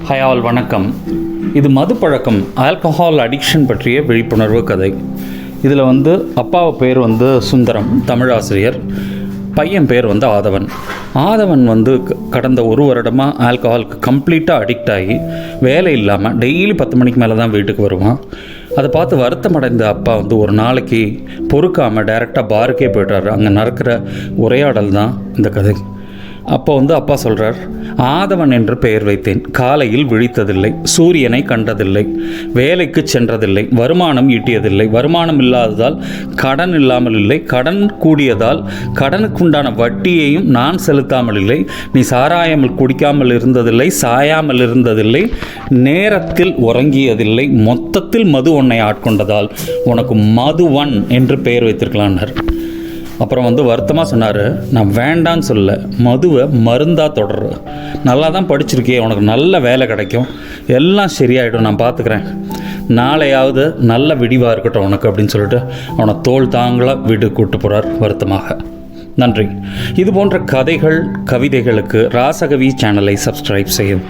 Hi all, வணக்கம். இது மது பழக்கம், ஆல்கஹால் அடிக்ஷன் பற்றிய விழிப்புணர்வு கதை. இதில் அப்பாவை பேர் சுந்தரம், தமிழாசிரியர். பையன் பேர் ஆதவன். ஆதவன் கடந்த ஒரு வருடமாக ஆல்கஹாலுக்கு கம்ப்ளீட்டாக அடிக்ட் ஆகி வேலை இல்லாமல் டெய்லி 10 மணிக்கு மேலே தான் வீட்டுக்கு வருவான். அதை பார்த்து வருத்தமடைந்த அப்பா ஒரு நாளைக்கு பொறுக்காமல் டைரெக்டாக பாருக்கே போய்ட்டார். அங்கே நடக்கிற உரையாடல் தான் இந்த கதை. அப்போ அப்பா சொல்கிறார், ஆதவன் என்று பெயர் வைத்தேன். காலையில் விழித்ததில்லை, சூரியனை கண்டதில்லை, வேலைக்கு சென்றதில்லை, வருமானம் ஈட்டியதில்லை, வருமானம் இல்லாததால் கடன் இல்லாமல் இல்லை, கடன் கூடியதால் கடனுக்குண்டான வட்டியையும் நான் செலுத்தாமல் இல்லை, நீ சாராயாமல் குடிக்காமல் இருந்ததில்லை, சாயாமல் இருந்ததில்லை, நேரத்தில் உறங்கியதில்லை, மொத்தத்தில் மது உன்னை ஆட்கொண்டதால் உனக்கு மதுவன் என்று பெயர் வைத்திருக்கலான்னார். அப்புறம் வருத்தமாக சொன்னார், நான் வேண்டான்னு சொல்ல, மதுவை மருந்தாக தொடரு. நல்லா தான் படிச்சிருக்கே, உனக்கு நல்ல வேலை கிடைக்கும், எல்லாம் சரியாயிடும், நான் பார்த்துக்கிறேன், நாளையாவது நல்ல விடிவாக இருக்கட்டும் உனக்கு அப்படின்னு சொல்லிட்டு அவனை தோள் தாங்களாக வீட்டுக்கு கூப்பிட்டு போகிறார் வருத்தமாக. நன்றி. இது போன்ற கதைகள், கவிதைகளுக்கு ராசகவி சேனலை சப்ஸ்கிரைப் செய்யும்.